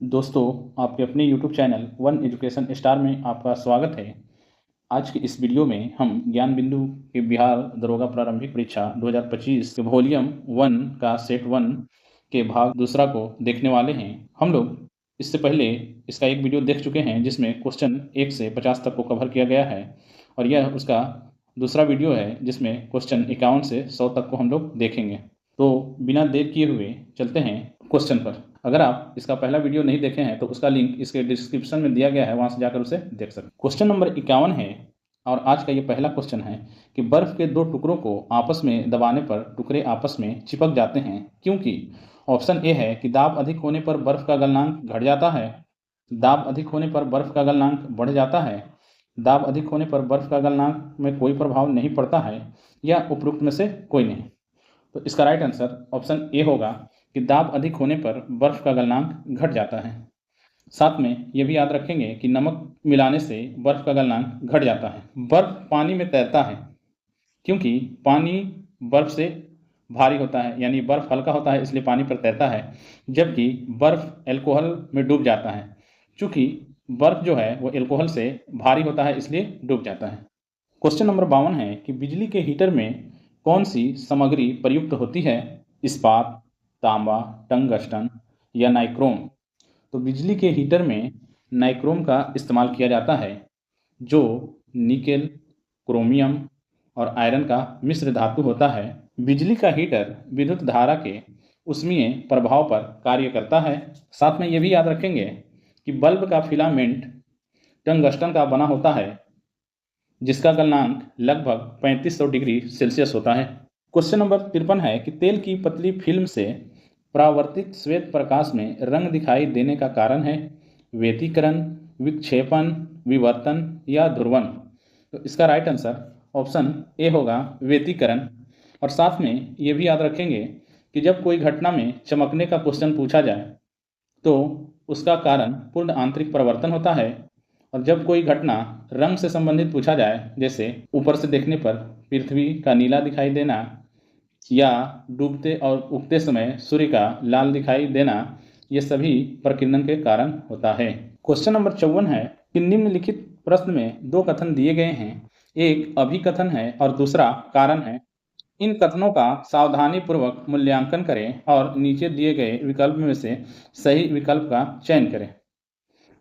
दोस्तों, आपके अपने YouTube channel one education star में आपका स्वागत है। आज की इस वीडियो में हम ज्ञान बिंदु के बिहार दरोगा प्रारंभिक परीक्षा 2025 के वॉल्यूम 1 का सेट 1 के भाग दूसरा को देखने वाले हैं। हम लोग इससे पहले इसका एक वीडियो देख चुके हैं जिसमें क्वेश्चन 1 से 50 तक को कवर किया गया है और यह उसका दूसरा वीडियो है जिसमें क्वेश्चन 51 से 100 तक को हम लोग देखेंगे। तो बिना देर किए हुए चलते हैं क्वेश्चन पर। अगर आप इसका पहला वीडियो नहीं देखे हैं तो उसका लिंक इसके डिस्क्रिप्शन में दिया गया है, वहां से जाकर उसे देख सकते हैं। क्वेश्चन नंबर 51 है और आज का ये पहला क्वेश्चन है कि बर्फ के दो टुकड़ों को आपस में दबाने पर टुकड़े आपस में चिपक जाते हैं क्योंकि ऑप्शन ए है कि दाब अधिक होने पर बर्फ का गलनांक घट जाता है, दाब अधिक होने पर बर्फ का गलनांक बढ़ जाता है, दाब अधिक होने पर बर्फ का गलनांक में कोई प्रभाव नहीं पड़ता है, या उपरोक्त में से कोई नहीं। तो इसका राइट आंसर ऑप्शन ए होगा कि दाब अधिक होने पर बर्फ का गलनांक घट जाता है। साथ में ये भी याद रखेंगे कि नमक मिलाने से बर्फ का गलनांक घट जाता है। बर्फ पानी में तैरता है क्योंकि पानी बर्फ से भारी होता है, यानी बर्फ हल्का होता है इसलिए पानी पर तैरता है, जबकि बर्फ एल्कोहल में डूब जाता है। चूंकि बर्फ जो है वो एल्कोहल से भारी होता है इसलिए डूब जाता है। क्वेश्चन नंबर 52 है कि बिजली के हीटर में कौन सी सामग्री प्रयुक्त होती है? इस्पात, तांबा, टंगस्टन या नाइक्रोम। तो बिजली के हीटर में नाइक्रोम का इस्तेमाल किया जाता है जो निकेल, क्रोमियम और आयरन का मिश्र धातु होता है। बिजली का हीटर विद्युत धारा के उष्मीय प्रभाव पर कार्य करता है। साथ में ये भी याद रखेंगे कि बल्ब का फिलामेंट टंगस्टन का बना होता है जिसका गलनांक लगभग 3500 डिग्री सेल्सियस होता है। क्वेश्चन नंबर 53 है कि तेल की पतली फिल्म से परावर्तित श्वेत प्रकाश में रंग दिखाई देने का कारण है व्यतिकरण, विक्षेपण, विवर्तन या ध्रुवण। तो इसका राइट आंसर ऑप्शन ए होगा व्यतिकरण। और साथ में ये भी याद रखेंगे कि जब कोई घटना में चमकने का क्वेश्चन पूछा जाए तो उसका कारण पूर्ण आंतरिक परिवर्तन होता है, और जब कोई घटना रंग से संबंधित पूछा जाए जैसे ऊपर से देखने पर पृथ्वी का नीला दिखाई देना या डूबते और उगते समय सूर्य का लाल दिखाई देना, ये सभी प्रकीर्णन के कारण होता है। क्वेश्चन नंबर 54 है कि निम्नलिखित प्रश्न में दो कथन दिए गए हैं, एक अभिकथन है और दूसरा कारण है। इन कथनों का सावधानी पूर्वक मूल्यांकन करें और नीचे दिए गए विकल्प में से सही विकल्प का चयन करें।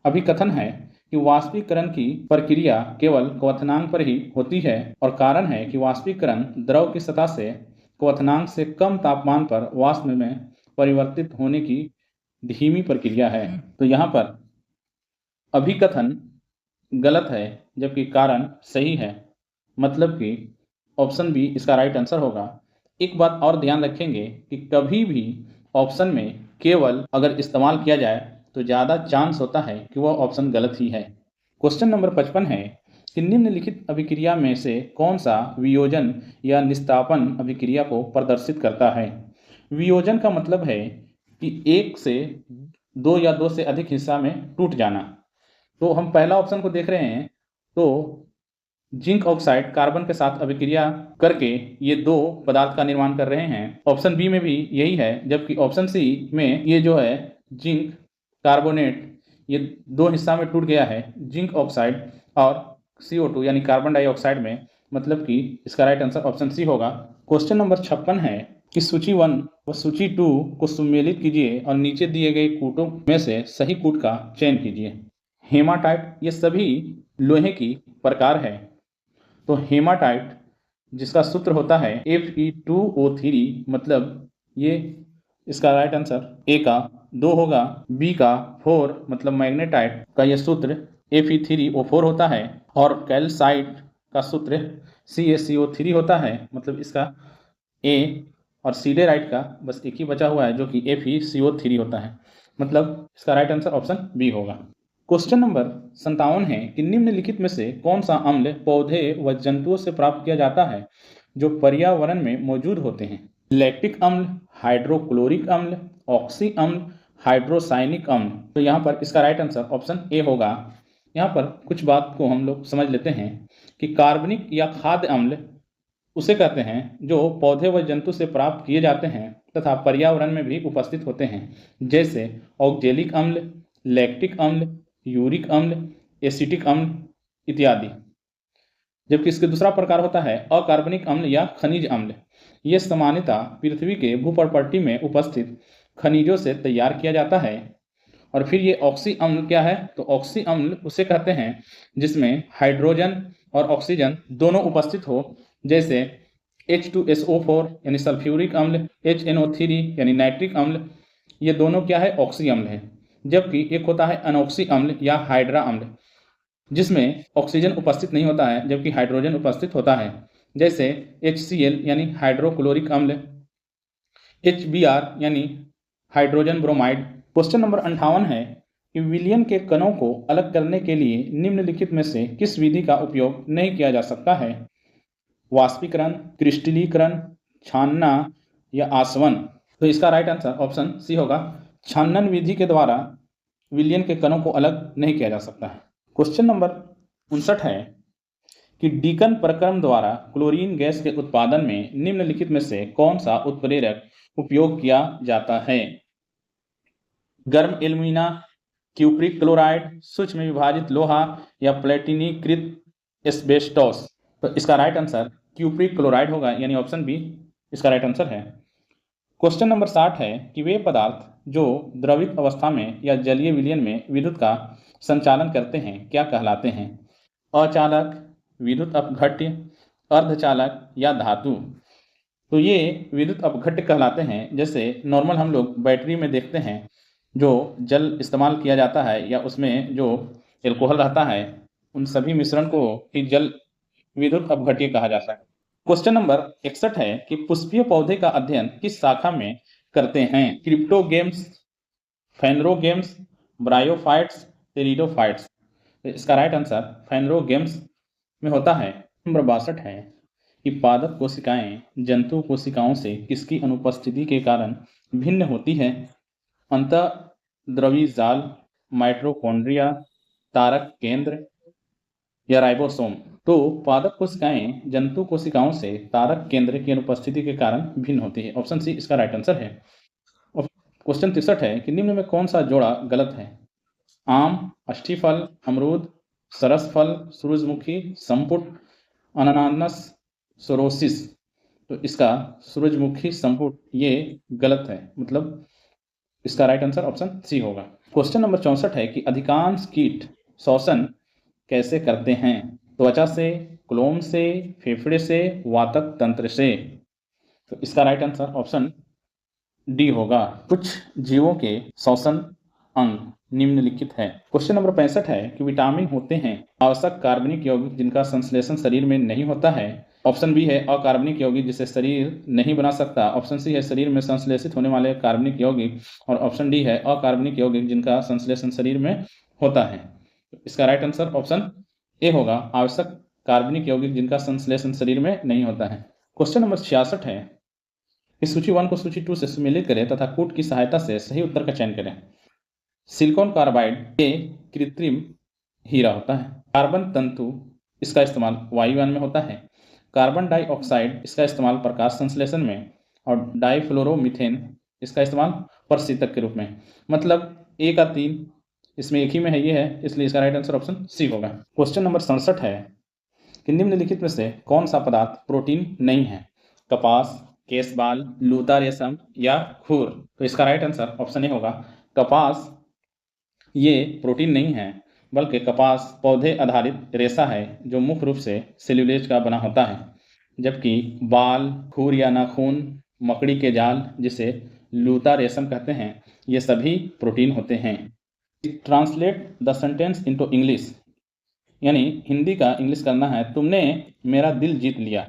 अभिकथन है कि वाष्पीकरण की प्रक्रिया केवल क्वथनांक पर ही होती है, और कारण है कि वाष्पीकरण द्रव की सतह से क्वथनांक से कम तापमान पर वाष्प में परिवर्तित होने की धीमी प्रक्रिया है। तो यहाँ पर अभिकथन गलत है जबकि कारण सही है, मतलब कि ऑप्शन बी इसका राइट आंसर होगा। एक बात और ध्यान रखेंगे कि कभी भी ऑप्शन में केवल अगर इस्तेमाल किया जाए तो ज़्यादा चांस होता है कि वह ऑप्शन गलत ही है। क्वेश्चन नंबर 55 है कि निम्नलिखित अभिक्रिया में से कौन सा वियोजन या निस्तापन अभिक्रिया को प्रदर्शित करता है? वियोजन का मतलब है कि एक से दो या दो से अधिक हिस्सा में टूट जाना। तो हम पहला ऑप्शन को देख रहे हैं, तो जिंक ऑक्साइड कार्बन के साथ अभिक्रिया करके ये दो पदार्थ का निर्माण कर रहे हैं। ऑप्शन बी में भी यही है, जबकि ऑप्शन सी में ये जो है जिंक कार्बोनेट ये दो हिस्सा में टूट गया है, जिंक ऑक्साइड और CO2 यानी कार्बन डाइऑक्साइड में, मतलब कि इसका राइट आंसर ऑप्शन सी होगा। क्वेश्चन नंबर 56 है कि सूची 1 व सूची 2 को सम्मिलित कीजिए और नीचे दिए गए कूटों में से सही कूट का चयन कीजिए। हेमाटाइट ये सभी लोहे की प्रकार है। तो हेमाटाइट जिसका सूत्र होता है Fe2O3, मतलब ये इसका राइट आंसर ए का 2 होगा। बी का 4 मतलब मैग्नेटाइट का यह सूत्र Fe3O4 होता है, और कैल्साइट का सूत्र CaCO3 होता है, मतलब इसका ए, और सीडेराइट का बस एक ही बचा हुआ है जो कि FeCO3 होता है, मतलब इसका राइट आंसर ऑप्शन बी होगा। क्वेश्चन नंबर 57 है कि निम्नलिखित में से कौन सा अम्ल पौधे व जंतुओं से प्राप्त किया जाता है जो पर्यावरण में मौजूद होते हैं? लैक्टिक अम्ल, हाइड्रोक्लोरिक अम्ल, ऑक्सी अम्ल, हाइड्रोसाइनिक अम्ल। तो यहाँ पर इसका राइट आंसर ऑप्शन ए होगा। यहाँ पर कुछ बात को हम लोग समझ लेते हैं कि कार्बनिक या खाद्य अम्ल उसे कहते हैं जो पौधे व जंतु से प्राप्त किए जाते हैं तथा पर्यावरण में भी उपस्थित होते हैं, जैसे ऑक्जेलिक अम्ल, लैक्टिक अम्ल, यूरिक अम्ल, एसिटिक अम्ल इत्यादि। जबकि इसके दूसरा प्रकार होता है अकार्बनिक अम्ल या खनिज अम्ल। ये सामान्यतः पृथ्वी के भूपर्पट्टी में उपस्थित खनिजों से तैयार किया जाता है। और फिर ये ऑक्सी अम्ल क्या है, तो ऑक्सी अम्ल उसे कहते हैं जिसमें हाइड्रोजन और ऑक्सीजन दोनों उपस्थित हो, जैसे H2SO4 यानी सल्फ्यूरिक अम्ल, HNO3 यानी नाइट्रिक अम्ल, ये दोनों क्या है, ऑक्सी अम्ल है। जबकि एक होता है अनॉक्सी अम्ल या हाइड्रा अम्ल, जिसमें ऑक्सीजन उपस्थित नहीं होता है जबकि हाइड्रोजन उपस्थित होता है, जैसे HCl यानी हाइड्रोक्लोरिक अम्ल, HBr यानी हाइड्रोजन ब्रोमाइड। क्वेश्चन नंबर 58 है कि विलयन के कणों को अलग करने के लिए निम्नलिखित में से किस विधि का उपयोग नहीं किया जा सकता है? वाष्पीकरण, क्रिस्टलीकरण, छानना या आसवन। तो इसका राइट आंसर ऑप्शन सी होगा, छानन विधि के द्वारा विलयन के कणों को अलग नहीं किया जा सकता है। क्वेश्चन नंबर 59 है कि डीकन प्रक्रम द्वारा क्लोरीन गैस के उत्पादन में निम्नलिखित में से कौन सा उत्प्रेरक उपयोग किया जाता है? गर्म एल्यूमिना, क्यूप्रिक क्लोराइड, सूक्ष्म विभाजित लोहा या प्लेटिनीकृत एस्बेस्टोस। तो इसका राइट आंसर क्यूप्रिक क्लोराइड होगा, यानी ऑप्शन बी इसका राइट आंसर है। क्वेश्चन नंबर 60 है कि वे पदार्थ जो द्रवित अवस्था में या जलीय विलयन में विद्युत का संचालन करते हैं क्या कहलाते हैं? अचालक, विद्युत अपघट्य, अर्धचालक या धातु। तो ये विद्युत अपघट्य कहलाते हैं। जैसे नॉर्मल हम लोग बैटरी में देखते हैं जो जल इस्तेमाल किया जाता है या उसमें जो एल्कोहल रहता है, उन सभी मिश्रण को ही जल विद्युत अपघट्य कहा जाता है। क्वेश्चन नंबर 61 है कि पुष्पीय पौधे का अध्ययन किस शाखा में करते हैं? Cryptogams, phanerogams, bryophytes, pteridophytes. इसका राइट आंसर फेनरोगेम्स में होता है। नंबर 62 है कि पादप कोशिकाएं जंतु कोशिकाओं से किसकी अनुपस्थिति के कारण भिन्न होती है? अंतःद्रवी जाल, माइटोकॉन्ड्रिया, तारक केंद्र या राइबोसोम। तो पादप कोशिकाएं जंतु कोशिकाओं से तारक केंद्र की अनुपस्थिति के कारण भिन्न होती है। ऑप्शन सी इसका राइट आंसर है। क्वेश्चन 63 है कि निम्न में कौन सा जोड़ा गलत है? आम, अष्टीफल, अमरूद, सरसफल, सूरजमुखी, संपुट, अनानास, सोरोसिस। तो इसका सूरजमुखी संपुट ये गलत है, मतलब इसका राइट आंसर ऑप्शन सी होगा। क्वेश्चन नंबर 64 है कि अधिकांश कीट श्वसन कैसे करते हैं? त्वचा से, क्लोम से, फेफड़े से, वातक तंत्र से। तो इसका राइट आंसर ऑप्शन डी होगा। कुछ जीवों के श्वसन अंग निम्नलिखित है। क्वेश्चन नंबर 65 है कि विटामिन होते हैं आवश्यक कार्बनिक यौगिक जिनका संश्लेषण शरीर में नहीं होता है। ऑप्शन बी है अकार्बनिक यौगिक जिसे शरीर नहीं बना सकता। ऑप्शन सी है शरीर में संश्लेषित होने वाले कार्बनिक यौगिक। और ऑप्शन डी है अकार्बनिक यौगिक जिनका संश्लेषण शरीर में होता है। इसका राइट आंसर ऑप्शन ए होगा, आवश्यक कार्बनिक यौगिक जिनका संश्लेषण शरीर में नहीं होता है। क्वेश्चन नंबर 66 है कि सूची 1 को सूची 2 से सम्मिलित करें तथा कूट की सहायता से सही उत्तर का चयन करें। सिलिकॉन कार्बाइड ये कृत्रिम हीरा होता है। कार्बन तंतु इसका इस्तेमाल वायुयान में होता है। कार्बन डाइऑक्साइड इसका इस्तेमाल प्रकाश संश्लेषण में। और डाइफ्लोरोमीथेन इसका इस्तेमाल प्रशीतक के रूप में। मतलब ए का 3 इसमें एक ही में है, ये है, इसलिए इसका राइट आंसर ऑप्शन सी होगा। क्वेश्चन नंबर 67 है कि निम्नलिखित में से कौन सा पदार्थ प्रोटीन नहीं है? कपास, केसबाल, लूता रेशम या खूर। तो इसका राइट आंसर ऑप्शन ए होगा, कपास ये प्रोटीन नहीं है, बल्कि कपास पौधे आधारित रेशा है जो मुख्य रूप से सेल्यूलोज का बना होता है। जबकि बाल, खूर या नाखून, मकड़ी के जाल जिसे लूता रेशम कहते हैं, ये सभी प्रोटीन होते हैं। Translate the sentence into English, यानी हिंदी का इंग्लिश करना है, तुमने मेरा दिल जीत लिया।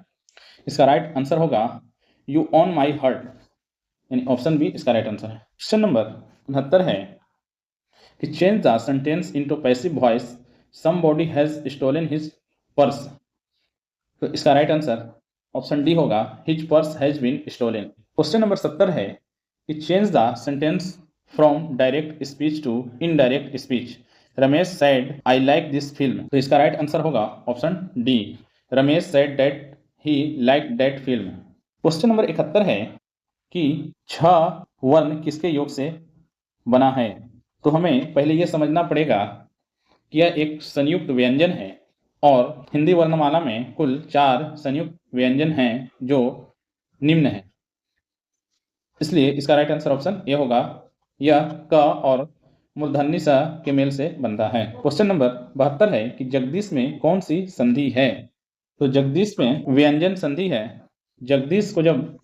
इसका राइट आंसर होगा यू ऑन माई हार्ट, यानी ऑप्शन बी इसका राइट आंसर है। क्वेश्चन नंबर 69 है कि change the sentence into passive voice, somebody has stolen his purse. तो इसका राइट आंसर ऑप्शन डी होगा, his purse has been stolen. Question number 70 है कि change the sentence from direct speech to indirect speech. Ramesh said I like this film. तो इसका right answer होगा option D, Ramesh said that he like that film. Question number 71 है कि 6 वर्ण किसके योग से बना है? तो हमें पहले ये समझना पड़ेगा कि यह एक संयुक्त व्यंजन है और हिंदी वर्णमाला में कुल 4 संयुक्त व्यंजन हैं जो निम्न है। इसलिए इसका राइट आंसर ऑप्शन ए होगा। यह क और मूर्धन्य स के मेल से बनता है। क्वेश्चन नंबर 72 है कि जगदीश में कौन सी संधि है? तो जगदीश में व्यंजन संधि है। जगदीश को जब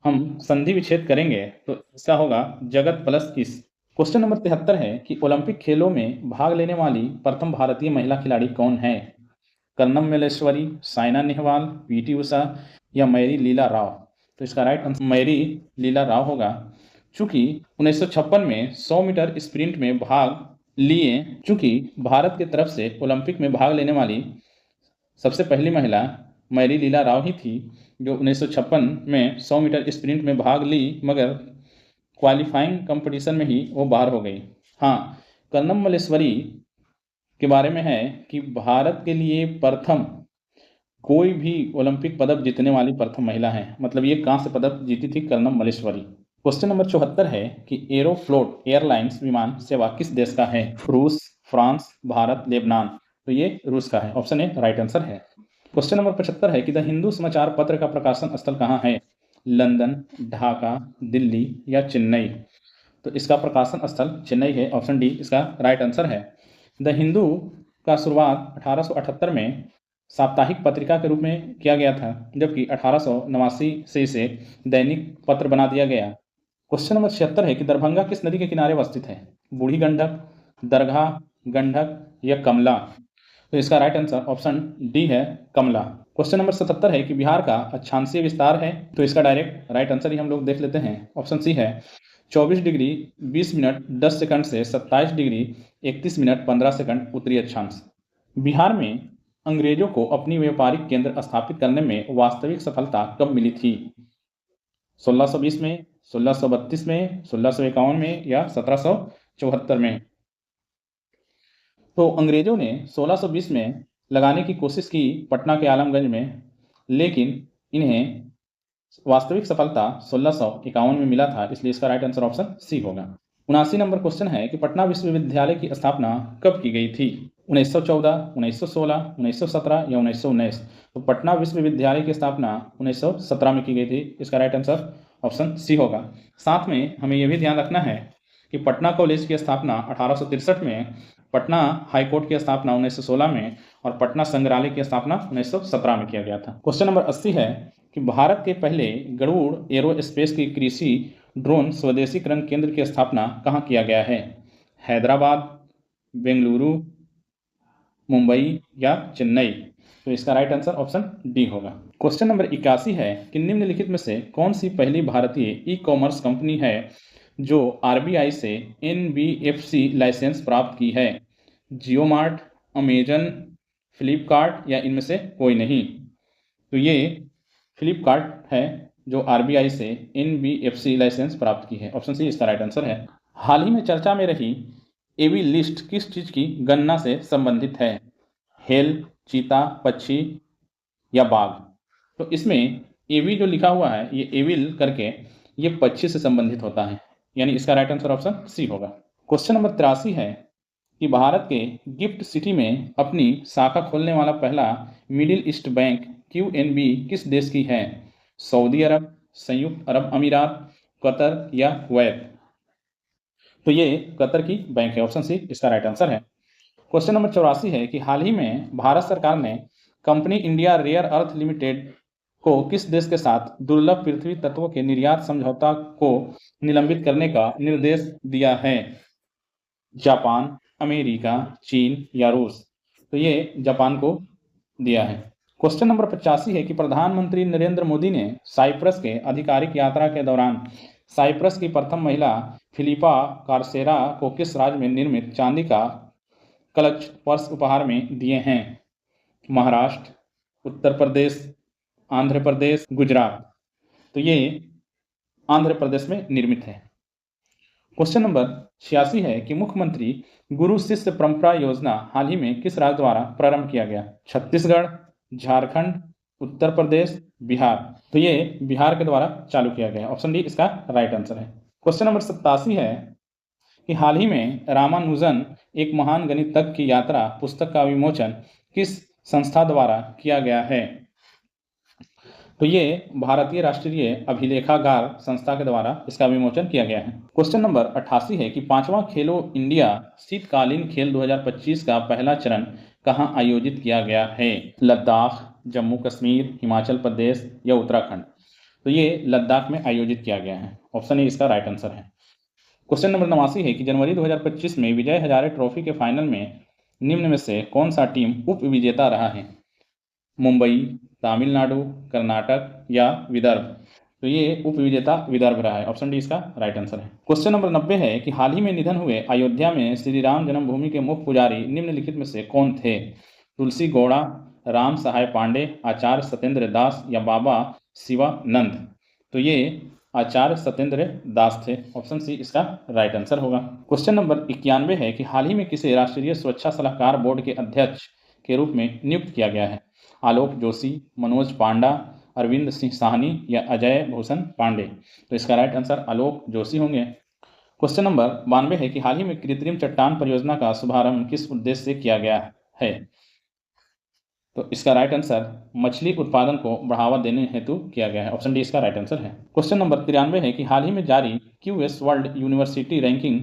हम संधि विच्छेद करेंगे तो इसका होगा जगत प्लस इस। क्वेश्चन नंबर 73 है कि ओलंपिक खेलों में भाग लेने वाली प्रथम भारतीय महिला खिलाड़ी कौन है? कर्नम मल्लेश्वरी, साइना नेहवाल, पीटी उषा या मैरी लीला राव। तो इसका राइट आंसर मैरी लीला राव होगा। चूंकि 1956 में 100 मीटर स्प्रिंट में भाग लिए, चूंकि भारत की तरफ से ओलंपिक में भाग लेने वाली सबसे पहली महिला मैरी लीला राव ही थी, जो 1956 में 100 मीटर स्प्रिंट में भाग ली, मगर क्वालिफाइंग कंपटीशन में ही वो बाहर हो गई। हाँ, कर्नम मल्लेश्वरी के बारे में है कि भारत के लिए प्रथम कोई भी ओलंपिक पदक जीतने वाली प्रथम महिला है, मतलब ये कांस्य पदक जीती थी कर्नम मल्लेश्वरी। क्वेश्चन नंबर 74 है कि एरोफ्लोट एयरलाइंस विमान सेवा किस देश का है? रूस, फ्रांस, भारत, लेबनान। तो ये रूस का है। ऑप्शन ए राइट आंसर है। क्वेश्चन नंबर 75 है कि द हिंदू समाचार पत्र का प्रकाशन स्थल कहाँ है? लंदन, ढाका, दिल्ली या चेन्नई। तो इसका प्रकाशन स्थल चेन्नई है। ऑप्शन डी इसका राइट आंसर है। द हिंदू का शुरुआत 1878 में साप्ताहिक पत्रिका के रूप में किया गया था, जबकि 1889 से इसे दैनिक पत्र बना दिया गया। क्वेश्चन नंबर 76 है कि दरभंगा किस नदी के किनारे अवस्थित है? बूढ़ी गंडक, दरघा, गंडक या कमला। तो इसका राइट आंसर ऑप्शन डी है, कमला। क्वेश्चन नंबर 77 है कि बिहार का अक्षांशीय विस्तार है। तो इसका डायरेक्ट राइट आंसर ही हम लोग देख लेते हैं। ऑप्शन सी है 24 डिग्री 20 मिनट 10 सेकंड से 27 डिग्री 31 मिनट 15 सेकंड उत्तरी अक्षांश। बिहार में अंग्रेजों को अपनी व्यापारिक केंद्र स्थापित करने में वास्तविक सफलता कब मिली थी? 1620 में, 1632 में, 1651 में या 1774 में। तो अंग्रेजों ने 1620 में लगाने की कोशिश की पटना के आलमगंज में, लेकिन इन्हें वास्तविक सफलता 1651 में मिला था, इसलिए इसका राइट आंसर ऑप्शन सी होगा। 79 नंबर क्वेश्चन है कि पटना विश्वविद्यालय की स्थापना कब की गई थी? 1914, 1916, 1917 या 1919। तो पटना विश्वविद्यालय की स्थापना 1917 में की गई थी। इसका राइट आंसर ऑप्शन सी होगा। साथ में हमें यह भी ध्यान रखना है कि पटना कॉलेज की स्थापना 1863 में, पटना हाईकोर्ट की स्थापना 1916 में और पटना संग्रहालय की स्थापना 1917 में किया गया था। क्वेश्चन नंबर 80 है कि भारत के पहले गरुड़ एरोस्पेस की कृषि ड्रोन स्वदेशीकरण केंद्र की स्थापना कहाँ किया गया है? हैदराबाद, बेंगलुरु, मुंबई या चेन्नई। तो इसका राइट आंसर ऑप्शन डी होगा। क्वेश्चन नंबर 81 है कि निम्नलिखित में से कौन सी पहली भारतीय ई कॉमर्स कंपनी है जो आरबीआई से एनबीएफसी लाइसेंस प्राप्त की है? जियो मार्ट, अमेजन, फ्लिपकार्ट या इनमें से कोई नहीं। तो ये फ्लिपकार्ट है जो आरबीआई से एनबीएफसी लाइसेंस प्राप्त की है। ऑप्शन सी इसका राइट आंसर है। हाल ही में चर्चा में रही एवी लिस्ट किस चीज की गणना से संबंधित है? हेल, चीता, पक्षी या बाघ। तो इसमें एवी जो लिखा हुआ है, ये एविल करके, ये पक्षी से संबंधित होता है, यानी इसका राइट आंसर ऑप्शन सी होगा। क्वेश्चन नंबर 83 है कि भारत के गिफ्ट सिटी में अपनी शाखा खोलने वाला पहला मिडिल ईस्ट बैंक क्यूएनबी किस देश की है? सऊदी अरब, संयुक्त अरब अमीरात, कतर या कुवैत। तो ये कतर की बैंक है। ऑप्शन सी इसका राइट आंसर है। क्वेश्चन नंबर 84 है कि हाल ही में भारत सरकार ने company India rare earth limited को किस देश के साथ दुर्लभ पृथ्वी तत्वों के निर्यात समझौता को निलंबित करने का निर्देश दिया है? जापान, अमेरिका, चीन या रूस। तो ये जापान को दिया है। क्वेश्चन नंबर 85 है कि प्रधानमंत्री नरेंद्र मोदी ने साइप्रस के आधिकारिक यात्रा के दौरान साइप्रस की प्रथम महिला फिलिपा कार्सेरा को किस राज्य में निर्मित चांदी का क्लच पर्स उपहार में दिए हैं? महाराष्ट्र, उत्तर प्रदेश, आंध्र प्रदेश, गुजरात। तो ये आंध्र प्रदेश में निर्मित है। क्वेश्चन नंबर 86 है कि मुख्यमंत्री गुरु शिष्य परंपरा योजना हाल ही में किस राज्य द्वारा प्रारंभ किया गया? छत्तीसगढ़, झारखंड, उत्तर प्रदेश, बिहार। तो ये बिहार के द्वारा चालू किया गया। ऑप्शन डी इसका राइट आंसर है। क्वेश्चन नंबर 87 है कि हाल ही में रामानुजन एक महान गणितज्ञ की यात्रा पुस्तक का विमोचन किस संस्था द्वारा किया गया है? तो ये भारतीय राष्ट्रीय अभिलेखागार संस्था के द्वारा इसका विमोचन किया गया है। क्वेश्चन नंबर 88 है कि 5वां खेलो इंडिया शीतकालीन खेल 2025 का पहला चरण कहाँ आयोजित किया गया है? लद्दाख, जम्मू कश्मीर, हिमाचल प्रदेश या उत्तराखंड? तो ये लद्दाख में आयोजित किया गया है। ऑप्शन ए इसका राइट आंसर है। क्वेश्चन नंबर 89 है कि जनवरी 2025 में विजय हजारे ट्रॉफी के फाइनल में निम्न में से कौन सा टीम उप विजेता रहा है? मुंबई, तमिलनाडु, कर्नाटक या विदर्भ? तो ये उप विजेता विदर्भ रहा है। ऑप्शन डी इसका राइट आंसर है। क्वेश्चन नंबर 90 है कि हाल ही में निधन हुए अयोध्या में श्री राम जन्मभूमि के मुख्य पुजारी निम्नलिखित में से कौन थे? तुलसी गौड़ा, राम सहाय पांडे, आचार्य सत्येंद्र दास या बाबा शिवानंद? तो ये आचार्य सत्येंद्र दास थे। ऑप्शन सी इसका राइट आंसर होगा। क्वेश्चन नंबर 91 है कि हाल ही में किसे राष्ट्रीय सुरक्षा सलाहकार बोर्ड के अध्यक्ष के रूप में नियुक्त किया गया है? आलोक जोशी, मनोज पांडा, अरविंद सिंह साहनी या अजय भूषण पांडे? तो इसका राइट आंसर आलोक जोशी होंगे। क्वेश्चन नंबर 92 है कि हाल ही में कृत्रिम चट्टान परियोजना का शुभारंभ किस उद्देश्य से किया गया है? तो इसका राइट आंसर मछली उत्पादन को बढ़ावा देने हेतु किया गया है। ऑप्शन डी इसका राइट आंसर है। क्वेश्चन नंबर 93 है कि हाल ही में जारी QS world university ranking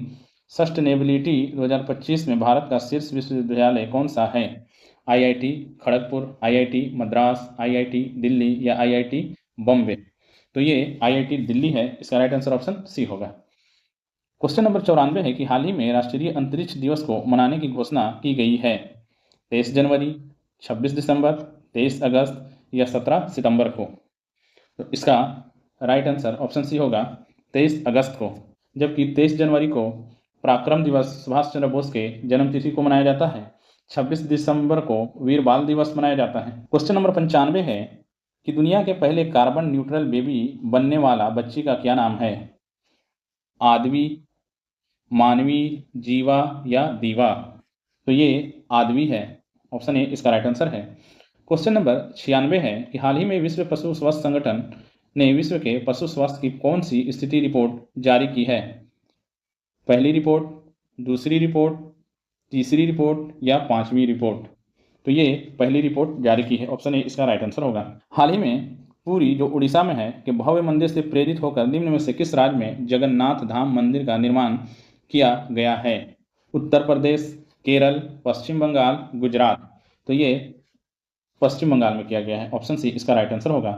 sustainability 2025 में भारत का शीर्ष विश्वविद्यालय कौन सा है? IIT Kharagpur, IIT Madras, IIT Delhi या आईआईटी बॉम्बे? तो ये आईआईटी दिल्ली है। इसका राइट आंसर ऑप्शन सी होगा। क्वेश्चन नंबर 94 है कि हाल ही में राष्ट्रीय अंतरिक्ष दिवस को मनाने की घोषणा की गई है? 23 जनवरी, 26 दिसंबर, 23 अगस्त या 17 सितंबर को? तो इसका राइट आंसर ऑप्शन सी होगा 23 अगस्त को, जबकि 23 जनवरी को पराक्रम दिवस सुभाष चंद्र बोस के जन्मतिथि को मनाया जाता है। 26 दिसंबर को वीर बाल दिवस मनाया जाता है। क्वेश्चन नंबर 95 है कि दुनिया के पहले कार्बन न्यूट्रल बेबी बनने वाला बच्ची का क्या नाम है? आदवी, मानवी, जीवा या दीवा? तो ये आदवी है। ऑप्शन ए इसका राइट आंसर है। क्वेश्चन नंबर 96 है कि हाल ही में विश्व पशु स्वास्थ्य संगठन ने विश्व के पशु स्वास्थ्य की कौन सी स्थिति रिपोर्ट जारी की है? पहली रिपोर्ट, दूसरी रिपोर्ट, तीसरी रिपोर्ट या पांचवी रिपोर्ट? तो ये पहली रिपोर्ट जारी की है। ऑप्शन ए इसका राइट आंसर होगा। हाल ही में पुरी जो उड़ीसा में है कि भव्य मंदिर से प्रेरित होकर निम्न में से किस राज्य में जगन्नाथ धाम मंदिर का निर्माण किया गया है? उत्तर प्रदेश, केरल, पश्चिम बंगाल, गुजरात? तो ये पश्चिम बंगाल में किया गया है। ऑप्शन सी इसका राइट आंसर होगा।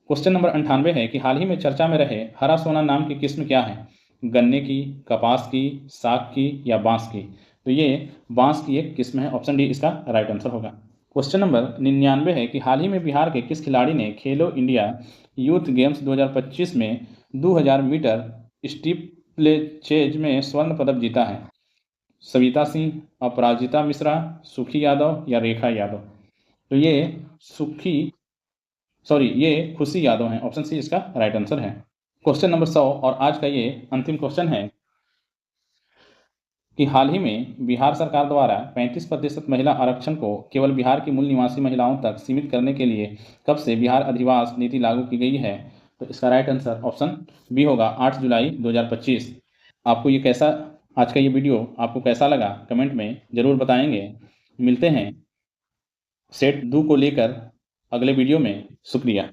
क्वेश्चन नंबर 98 है कि हाल ही में चर्चा में रहे हरा सोना नाम की किस्म क्या है? गन्ने की, कपास की, साग की या बांस की? तो ये बांस की एक किस्म है। ऑप्शन डी इसका राइट आंसर होगा। क्वेश्चन नंबर 99 है कि हाल ही में बिहार के किस खिलाड़ी ने खेलो इंडिया यूथ गेम्स 2025 में 2000 मीटर स्टीपलेचेज में स्वर्ण पदक जीता है? सविता सिंह, अपराजिता मिश्रा, सुखी यादव या रेखा यादव? तो ये खुशी यादव हैं। ऑप्शन सी इसका राइट आंसर है। क्वेश्चन नंबर 100 और आज का ये अंतिम क्वेश्चन है कि हाल ही में बिहार सरकार द्वारा 35% महिला आरक्षण को केवल बिहार की मूल निवासी महिलाओं तक सीमित करने के लिए कब से बिहार अधिवास नीति लागू की गई है? तो इसका राइट आंसर ऑप्शन बी होगा 8 जुलाई 2025। आपको ये कैसा आज का ये वीडियो आपको कैसा लगा कमेंट में ज़रूर बताएंगे। मिलते हैं सेट 2 को लेकर अगले वीडियो में। शुक्रिया।